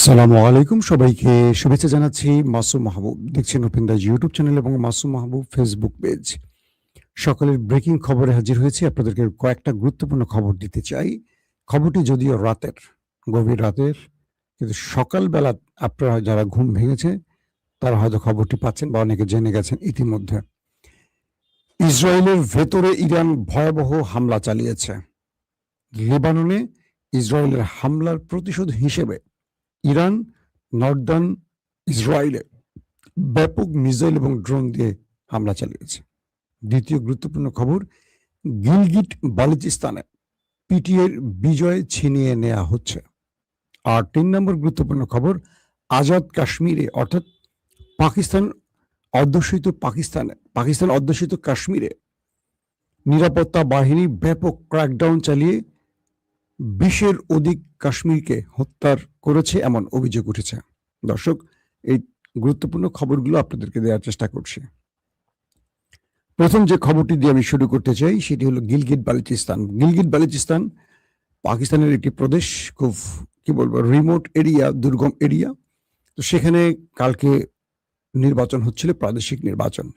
আসসালামু আলাইকুম, সবাইকে শুভেচ্ছা জানাচ্ছি। মাসুম মাহবুব দেখছেন ওপেন দ্য ইউটিউব চ্যানেল এবং মাসুম মাহবুব ফেসবুক পেজ। সকালের ব্রেকিং খবরে হাজির হয়েছি। আপনাদেরকে কয়েকটা গুরুত্বপূর্ণ খবর দিতে চাই। খবরটি যদিও রাতের, গভীর রাতের, কিন্তু সকালবেলা আপনারা যারা ঘুম ভেঙেছে তারা হয়তো খবরটি পাচ্ছেন বা অনেকে জেনে গেছেন ইতিমধ্যে। ইসরায়েলের ভেতরে ইরান ভয়াবহ হামলা চালিয়েছে। লেবাননে ইসরায়েলের হামলার প্রতিশোধ হিসেবে ইরান নর্দার্ন ইসরায়েলে ব্যাপক মিসাইল এবং ড্রোন দিয়ে হামলা চালিয়েছে। দ্বিতীয় গুরুত্বপূর্ণ খবর, গিলগিট বালুচিস্তানে পিটিএর বিজয় ছিনিয়ে নেওয়া হচ্ছে। আর ৩ নম্বর গুরুত্বপূর্ণ খবর, আজাদ কাশ্মীরে অর্থাৎ পাকিস্তান অধ্যুষিত কাশ্মীরে নিরাপত্তা বাহিনী ব্যাপক ক্র্যাকডাউন চালিয়ে ২০-এর অধিক কাশ্মীরকে হত্যা করেছে এমন অভিযোগ উঠেছে। দর্শক, এই গুরুত্বপূর্ণ খবরগুলো আপনাদেরকে দেওয়ার চেষ্টা করছি। প্রথম যে খবরটি দিয়ে আমি শুরু করতে চাই সেটি হলো গিলগিট বালুচিস্তান। গিলগিট বালুচিস্তান পাকিস্তানের একটি প্রদেশ, খুব রিমোট এরিয়া, দুর্গম এরিয়া। তো সেখানে কালকে নির্বাচন হচ্ছিল, প্রাদেশিক নির্বাচন।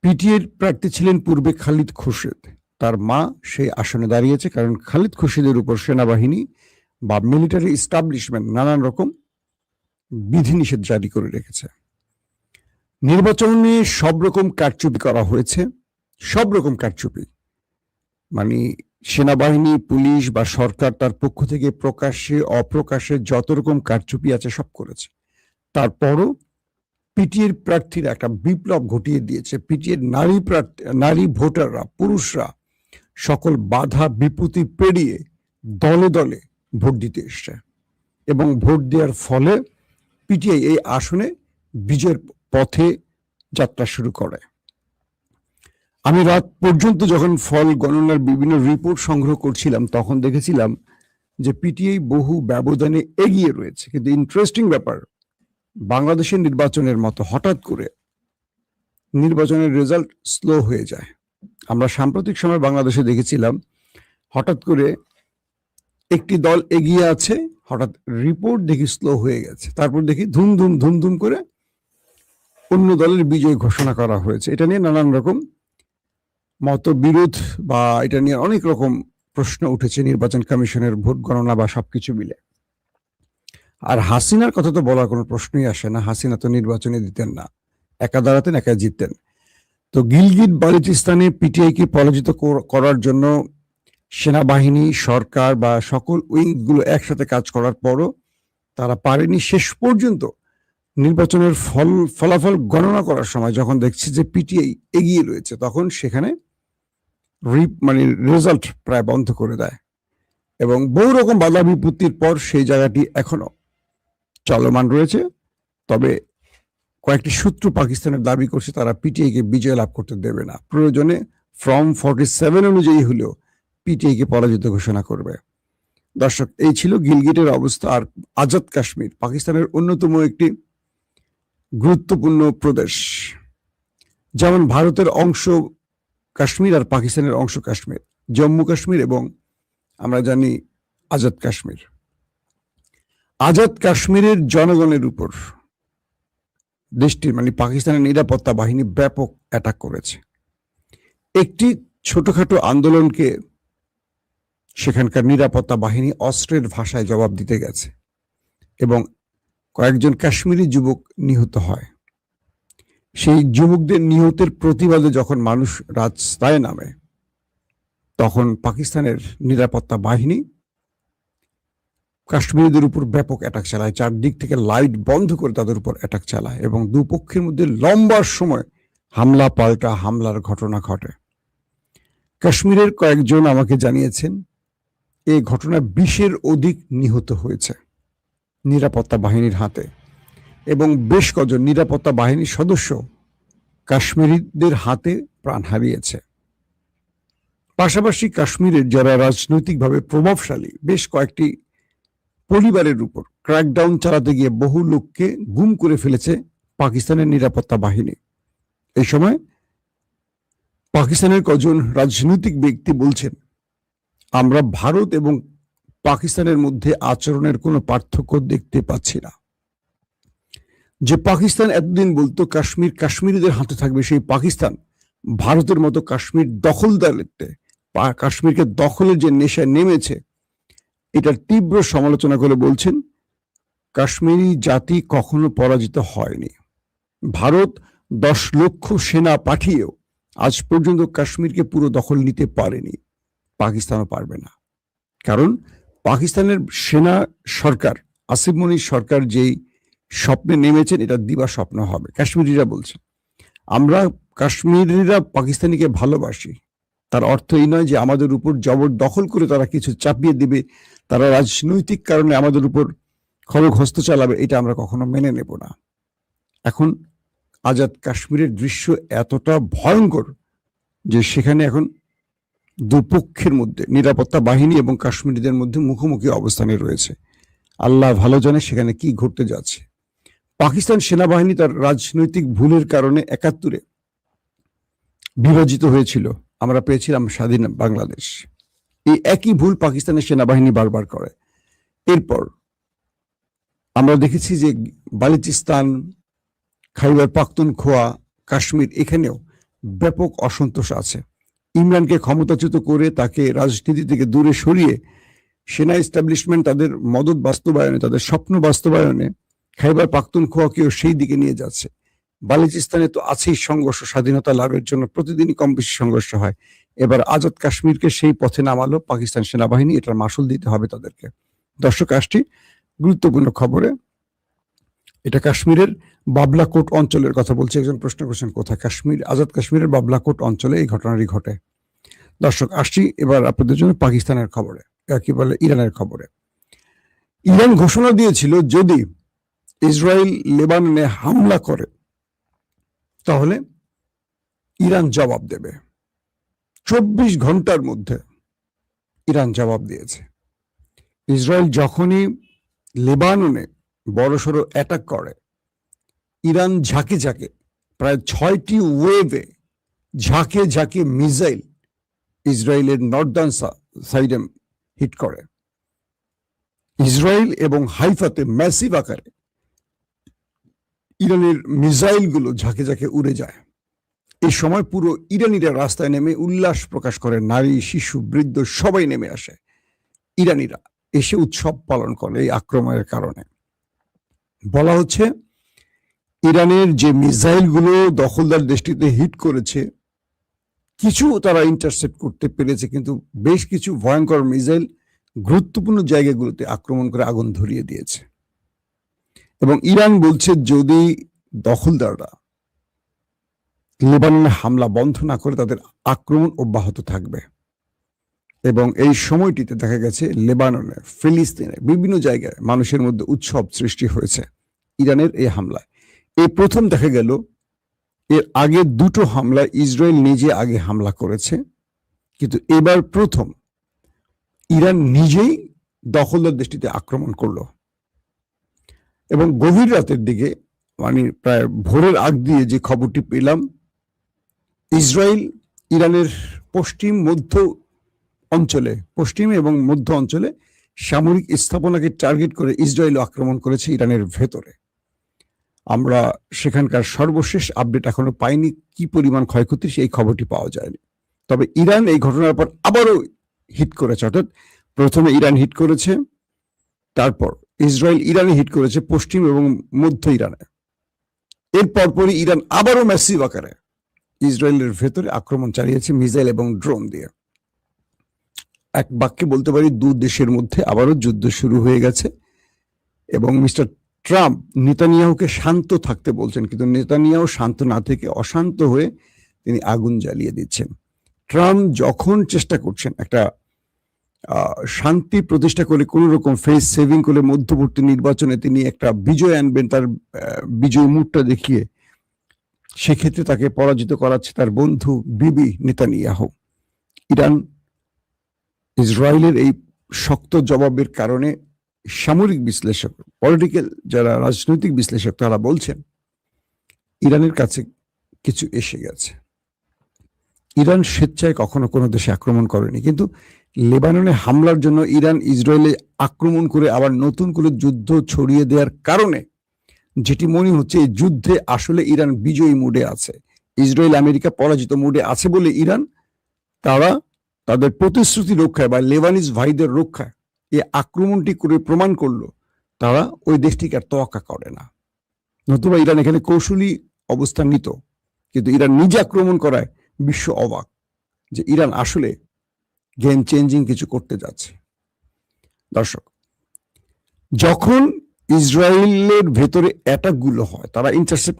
পিটিএর প্রার্থী ছিলেন পূর্বে খালিদ খুরশেদ। তার মা সেই আসনে দাঁড়িয়েছে, কারণ খালিদ খুরশেদের উপর সেনাবাহিনী বা মিলিটারি এস্টাবলিশমেন্ট নানান রকম বিধিনিষেধ জারি করে রেখেছে। নির্বাচনে সব রকম কারচুপি করা হয়েছে, সব রকম কারচুপি, মানে সেনাবাহিনী, পুলিশ বা সরকার তার পক্ষ থেকে প্রকাশ্যে অপ্রকাশ্যে যত রকম কারচুপি আছে সব করেছে। তারপরও পিটিএর প্রার্থীরা একটা বিপ্লব ঘটিয়ে দিয়েছে। পিটিএর নারী ভোটাররা, পুরুষরা সকল বাধা বিপত্তি পেরিয়ে দলে দলে ভোট দিতে এসছে এবং ভোট দেওয়ার ফলে পিটিআই এই আসনে বিজয়ের পথে যাত্রা শুরু করে। আমি রাত পর্যন্ত যখন ফল গণনার বিভিন্ন রিপোর্ট সংগ্রহ করছিলাম তখন দেখেছিলাম যে পিটিআই বহু ব্যবধানে এগিয়ে রয়েছে। কিন্তু ইন্টারেস্টিং ব্যাপার, বাংলাদেশের নির্বাচনের মতো হঠাৎ করে নির্বাচনের রেজাল্ট স্লো হয়ে যায়। আমরা সাম্প্রতিক সময় বাংলাদেশে দেখেছিলাম হঠাৎ করে একটি দল এগিয়ে আছে, হঠাৎ রিপোর্ট দেখি স্লো হয়ে গেছে, তারপর দেখি ধুমধুম করে অন্য দলের বিজয় ঘোষণা করা হয়েছে। এটা নিয়ে নানান রকম মতবিরোধ বা এটা নিয়ে অনেক রকম প্রশ্ন উঠেছে নির্বাচন কমিশনের ভোট গণনা বা সবকিছু মিলে। আর হাসিনার কথা তো বলার কোনো প্রশ্নই আসে না। হাসিনা তো নির্বাচনে দিতেন না, একা দাঁড়াতেন, একা জিততেন। তো গিলগিট বালুচিস্তানে পিটিআইকে পরাজিত করার জন্য সেনাবাহিনী, সরকার বা সকল উইংগুলো একসাথে কাজ করার পরও তারা পারেনি। শেষ পর্যন্ত নির্বাচনের ফলাফল গণনা করার সময় যখন দেখছি যে পিটিআই এগিয়ে রয়েছে, তখন সেখানে রেজাল্ট প্রায় বন্ধ করে দেয় এবং বহু রকম বাধা বিপত্তির পর সেই জায়গাটি এখনো চলমান রয়েছে। তবে কয়েকটি সূত্র পাকিস্তানের দাবি করছে তারা পিটিআইকে বিজয় লাভ করতে দেবে না, প্রয়োজনে ফর্ম 47 অনুযায়ী হলেও পিটিআইকে পরাজিত ঘোষণা করবে। দর্শক, এই ছিল গিলগিটের অবস্থা। আর আজাদ কাশ্মীর পাকিস্তানের অন্যতম একটি গুরুত্বপূর্ণ প্রদেশ, যেমন ভারতের অংশ কাশ্মীর আর পাকিস্তানের অংশ কাশ্মীর, জম্মু কাশ্মীর এবং আমরা জানি আজাদ কাশ্মীর। আজাদ কাশ্মীরের জনগণের উপর দেশটির পাকিস্তানের নিরাপত্তা বাহিনী ব্যাপক অ্যাটাক করেছে। একটি ছোটখাটো আন্দোলনকে সেখানকার নিরাপত্তা বাহিনী অস্ত্রের ভাষায় জবাব দিতে গেছে এবং কয়েকজন কাশ্মীরি যুবক নিহত হয়। সেই যুবকদের নিহতের প্রতিবাদে যখন মানুষ রাস্তায় নামে, তখন পাকিস্তানের নিরাপত্তা বাহিনী কাশ্মীরিদের উপর ব্যাপক অ্যাটাক চালায়, চারদিক থেকে লাইট বন্ধ করে তাদের উপর অ্যাটাক চালায় এবং দুপক্ষের মধ্যে লম্বা সময় হামলা পাল্টা হামলার ঘটনা ঘটে। কাশ্মীরের কয়েকজন আমাকে জানিয়েছেন এই ঘটনায় 20-এর অধিক নিহত হয়েছে নিরাপত্তা বাহিনীর হাতে এবং বেশ কজন নিরাপত্তা বাহিনীর সদস্য কাশ্মীরিদের হাতে প্রাণ হারিয়েছে। পাশাপাশি কাশ্মীরের যারা রাজনৈতিকভাবে প্রভাবশালী বেশ কয়েকটি পরিবারের উপর ক্র্যাকডাউন চালাতে গিয়ে বহু লোককে গুম করে ফেলেছে পাকিস্তানের নিরাপত্তা বাহিনী। এই সময় পাকিস্তানের কজন রাজনৈতিক ব্যক্তি বলছেন, আমরা ভারত এবং পাকিস্তানের মধ্যে আচরণের কোনো পার্থক্য দেখতে পাচ্ছি না। যে পাকিস্তান এতদিন বলতো কাশ্মীর কাশ্মীরিদের হাতে থাকবে, সেই পাকিস্তান ভারতের মতো কাশ্মীর দখলদারিত্বে কাশ্মীরকে দখলের যে নেশায় নেমেছে, এটার তীব্র সমালোচনা করে বলছেন কাশ্মীরি জাতি কখনো পরাজিত হয়নি। ভারত 10 লক্ষ সেনা পাঠিয়েও আজ পর্যন্ত কাশ্মীরকে পুরো দখল নিতে পারেনি, পাকিস্তানও পারবে না। কারণ পাকিস্তানের সেনা সরকার, আসিফ মনির সরকার যেই স্বপ্নে নেমেছেন, এটা দিবা স্বপ্ন হবে। কাশ্মীরিরা বলছে আমরা কাশ্মীরিরা পাকিস্তানিকে ভালোবাসি, তার অর্থ এই নয় যে আমাদের উপর জবরদখল করে তারা কিছু চাপিয়ে দিবে, তারা রাজনৈতিক কারণে আমাদের উপর খড়গ হস্ত চালাবে, এটা আমরা কখনো মেনে নেব না। এখন আজাদ কাশ্মীরের দৃশ্য এতটা ভয়ঙ্কর যে সেখানে এখন দুপক্ষের মধ্যে নিরাপত্তা বাহিনী এবং কাশ্মীরিদের মধ্যে মুখোমুখি অবস্থানে রয়েছে। আল্লাহ ভালো জানে সেখানে কি ঘটতে যাচ্ছে। পাকিস্তান সেনাবাহিনী তার রাজনৈতিক ভুলের কারণে 71-এ বিভাজিত হয়েছিল, আমরা পেয়েছিলাম স্বাধীন বাংলাদেশ। এই একই ভুল পাকিস্তানের সেনাবাহিনী বারবার করে। এরপর আমরা দেখেছি যে বালুচিস্তান, খাইবার পাখতুনখোয়া, কাশ্মীর, এখানেও ব্যাপক অসন্তোষ আছে। ইমরানকে ক্ষমতাচ্যুত করে তাকে রাজনীতি থেকে দূরে সরিয়ে সেনা এস্টাবলিশমেন্ট তাদের মদত বাস্তবায়নে, তাদের স্বপ্ন বাস্তবায়নে খাইবার পাখতুনখোয়াকেও সেই দিকে নিয়ে যাচ্ছে। বালুচিস্তানে তো আছেই সংঘর্ষ, স্বাধীনতা লাভের জন্য প্রতিদিনই কম বেশি সংঘর্ষ হয়। এবার আজাদ কাশ্মীরকে সেই পথে নামালো পাকিস্তান সেনাবাহিনী, এটার মাসুল দিতে হবে তাদেরকে। দর্শক, আসছি গুরুত্বপূর্ণ খবরে। এটা কাশ্মীরের বাবলাকোট অঞ্চলের কথা বলছে। একজন প্রশ্ন করছেন কোথায়? কাশ্মীর, আজাদ কাশ্মীরের বাবলাকোট অঞ্চলে এই ঘটনাটি ঘটে। দর্শক, আসছি এবার আপনাদের জন্য পাকিস্তানের খবরে, কি বলে ইরানের খবরে। ইরান ঘোষণা দিয়েছিল যদি ইসরায়েল লেবাননে হামলা করে তাহলে ইরান জবাব দেবে। 24 ঘন্টার মধ্যে ইরান জবাব দিয়েছে। ইসরায়েল যখনই লেবাননে বড়সড় অ্যাটাক করে, ইরান ঝাঁকে ঝাঁকে প্রায় 6টি ওয়েভে ঝাঁকে ঝাঁকে মিসাইল ইসরায়েলের নর্দার্ন সাইডে হিট করে। ইসরায়েল এবং হাইফাতে ম্যাসিভ আকারে ইরানের মিসাইলগুলো ঝাঁকে ঝাঁকে উড়ে যায়। এই সময় পুরো ইরানিরা রাস্তায় নেমে উল্লাস প্রকাশ করে, নারী, শিশু, বৃদ্ধ সবাই নেমে আসে। ইরানিরা এসে উৎসব পালন করে এই আক্রমণের কারণে। বলা হচ্ছে ইরানের যে মিসাইলগুলো দখলদার দেশটিতে হিট করেছে, কিছু তারা ইন্টারসেপ্ট করতে পেরেছে, কিন্তু বেশ কিছু ভয়ঙ্কর মিসাইল গুরুত্বপূর্ণ জায়গাগুলোতে আক্রমণ করে আগুন ধরিয়ে দিয়েছে। এবং ইরান বলছে যদি দখলদাররা লেবাননে হামলা বন্ধ না করে তাদের আক্রমণ অব্যাহত থাকবে। এবং এই সময়টিতে দেখা গেছে লেবাননে, ফিলিস্তিনে বিভিন্ন জায়গায় মানুষের মধ্যে উৎসব সৃষ্টি হয়েছে ইরানের এই হামলায়। এই প্রথম দেখা গেল, এর আগে 2টো হামলা ইসরায়েল নিজে আগে হামলা করেছে, কিন্তু এবার প্রথম ইরান নিজেই দখলদার দেশটিতে আক্রমণ করলো। এবং গভীর রাতের দিকে, মানে প্রায় ভোরের আগ দিয়ে যে খবরটি পেলাম, ইসরায়েল ইরানের পশ্চিম এবং মধ্য অঞ্চলে সামরিক স্থাপনাকে টার্গেট করে ইসরায়েল আক্রমণ করেছে ইরানের ভেতরে। আমরা সেখানকার সর্বশেষ আপডেট এখনো পাইনি, কি পরিমাণ ক্ষয়ক্ষতি সেই খবরটি পাওয়া যায়নি। তবে ইরান এই ঘটনার পর আবারও হিট করেছে, অর্থাৎ প্রথমে ইরান হিট করেছে, তারপর ইসরায়েল ইরানে হিট করেছে পশ্চিম এবং মধ্য ইরানে। এর পরপরই ইরান আবারও ম্যাসিভ আকারে ইসরায়েলের ভেতরে আক্রমণ চালিয়েছে মিসাইল এবং ড্রোন দিয়ে। এক বাক্যে বলতে পারি, 2 দেশের মধ্যে আবারও যুদ্ধ শুরু হয়ে গেছে। এবং মিস্টার ট্রাম্প নেতানিয়াহুকে শান্ত থাকতে বলছেন, কিন্তু নেতানিয়াহু শান্ত না থেকে অশান্ত হয়ে তিনি আগুন জ্বালিয়ে দিচ্ছেন। ট্রাম্প যখন চেষ্টা করছেন একটা শান্তি প্রতিষ্ঠা করে কোন রকম ফেস সেভিং করে মধ্যবর্তী নির্বাচনে তিনি একটা বিজয় আনবেন, তার বিজয় মুখটা দেখিয়ে, সেক্ষেত্রে তাকে পরাজিত করাচ্ছে তার বন্ধু বিবি নেতানিয়াহু। ইরান ইসরায়েলের এই শক্ত জবাবের কারণে সামরিক বিশ্লেষক, পলিটিক্যাল যারা রাজনৈতিক বিশ্লেষক, তারা বলছেন ইরানের কাছে কিছু এসে গেছে। ইরান স্বেচ্ছায় কখনো কোনো দেশে আক্রমণ করেনি, কিন্তু লেবাননে হামলার জন্য ইরান ইসরায়েলে আক্রমণ করে আবার নতুন করে যুদ্ধ ছড়িয়ে দেওয়ার কারণে যেটি মনে হচ্ছে এই যুদ্ধে আসলে ইরান বিজয়ী মুডে আছে, ইসরায়েল আমেরিকা পরাজিত মুডে আছে বলে ইরান তারা তাদের প্রতিশ্রুতি রক্ষায় বা লেবানিজ ভাইদের রক্ষায় এই আক্রমণটি করে প্রমাণ করলো তারা ওই দেশটিকে আর তোয়াক্কা করে না। নতুবা ইরান এখানে কৌশলী অবস্থান নিত, কিন্তু ইরান নিজে আক্রমণ করায় বিশ্ব অবাক যে ইরান আসলে গেম চেঞ্জিং কিছু করতে যাচ্ছে। দর্শক, যখন ইসরায়েলের ভেতরে অ্যাটাকগুলো হয় তারা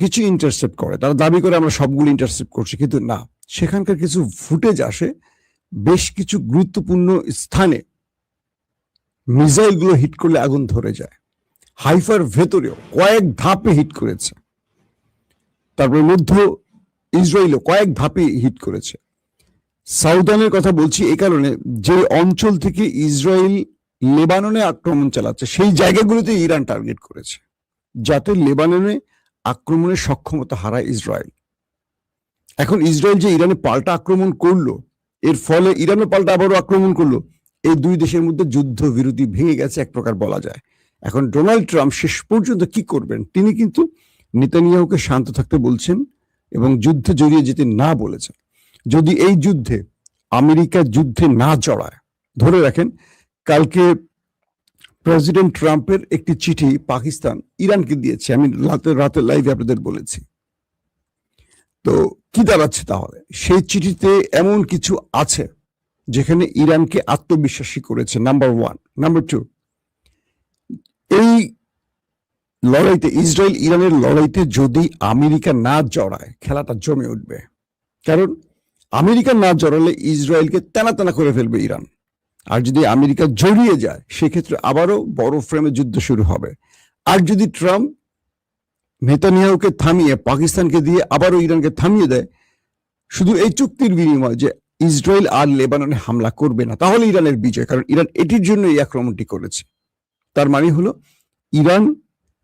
কিছু ইন্টারসেপ্ট করে, তারা দাবি করে আমরা সবগুলো ইন্টারসেপ্ট করছি, কিন্তু না, সেখানকার কিছু ফুটেজ আসে বেশ কিছু গুরুত্বপূর্ণ স্থানে মিসাইলগুলো হিট করলে আগুন ধরে যায়। হাইফার ভেতরেও কয়েক ধাপে হিট করেছে, তারপরে মধ্য ইসরায়েলও কয়েক ধাপে হিট করেছে। সাউদানের কথা বলছি এই কারণে যে অঞ্চল থেকে ইসরায়েল লেবাননে আক্রমণ চালাচ্ছে সেই জায়গাগুলোতে ইরান টার্গেট করেছে যাতে লেবাননে আক্রমণের সক্ষমতা হারায় ইসরায়েল। এখন ইসরায়েল যে ইরানে পাল্টা আক্রমণ করলো, এর ফলে ইরানও পাল্টা আবারও আক্রমণ করলো, এই দুই দেশের মধ্যে যুদ্ধ বিরতি ভেঙে গেছে এক প্রকার বলা যায়। এখন ডোনাল্ড ট্রাম্প শেষ পর্যন্ত কি করবেন, তিনি কিন্তু নেতানিয়াহুকে শান্ত থাকতে বলছেন এবং যুদ্ধে জড়িয়ে যেতে না বলেছেন। যদি এই যুদ্ধে আমেরিকা যুদ্ধে না জড়ায়, ধরে রাখেন কালকে প্রেসিডেন্ট ট্রাম্পের একটি চিঠি পাকিস্তান ইরানকে দিয়েছে, আমি রাতে লাইভে আপনাদের বলেছি। তো কি দাঁড়াচ্ছে তাহলে, সেই চিঠিতে এমন কিছু আছে যেখানে ইরানকে আত্মবিশ্বাসী করেছে, নাম্বার ওয়ান। নাম্বার টু, এই লড়াইতে ইসরায়েল ইরানের লড়াইতে যদি আমেরিকা না জড়ায় খেলাটা জমে উঠবে, কারণ আমেরিকা না জড়ালে ইসরায়েলকে টানা টানা করে ফেলবে ইরান। আর যদি আমেরিকা জড়িয়ে যায় সেক্ষেত্রে আবারও বড় ফ্রেমে যুদ্ধ শুরু হবে। আর যদি ট্রাম্প নেতানিয়াহুকে থামিয়ে পাকিস্তানকে দিয়ে আবারও ইরানকে থামিয়ে দেয় শুধু এই চুক্তির বিনিময়ে যে ইসরায়েল আর লেবাননে হামলা করবে না, তাহলে ইরানের বিজয়, কারণ ইরান এটির জন্য এই আক্রমণটি করেছে। তার মানে হলো ইরান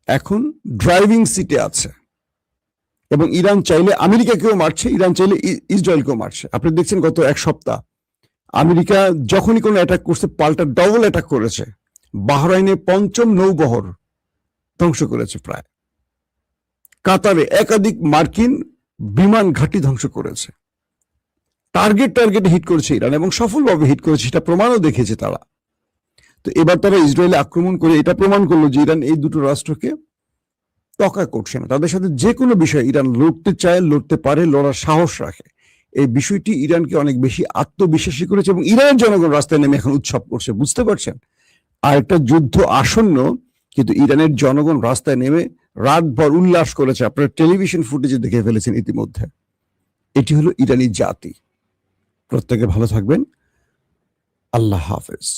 এখন ড্রাইভিং সিটে আছে এবং ইরান চাইলে আমেরিকাকেও মারছে, ইরান চাইলে ইসরায়েলকেও মারছে। আপনি দেখছেন গত এক সপ্তাহ আমেরিকা যখনই কোনো অ্যাটাক করছে পাল্টা ডবল অ্যাটাক করেছে। বাহরাইনে ৫ম নৌবহর ধ্বংস করেছে, প্রায় কাতারে একাধিক মার্কিন বিমান ঘাঁটি ধ্বংস করেছে। টার্গেটে হিট করেছে ইরান এবং সফলভাবে হিট করেছে, সেটা প্রমাণও দেখেছে তারা। তো এবার তারা ইসরায়েলে আক্রমণ করে এটা প্রমাণ করলো যে ইরান এই দুটো রাষ্ট্রকে তকা করছে না, তাদের সাথে যে কোনো বিষয় ইরান লড়তে চায়, লড়তে পারে, লড়ার সাহস রাখে। এই বিষয়টি ইরানকে অনেক বেশি আত্মবিশ্বাসী করেছে এবং ইরানের জনগণ রাস্তায় নেমে এখন উৎসব করছে, বুঝতে পারছেন? আর একটা যুদ্ধ আসন্ন, কিন্তু ইরানের জনগণ রাস্তায় নেমে রাতভর উল্লাস করেছে। আপনারা টেলিভিশন ফুটেজে দেখে ফেলেছেন ইতিমধ্যে। এটি হলো ইরানি জাতি। প্রত্যেকে ভালো থাকবেন। আল্লাহ হাফেজ।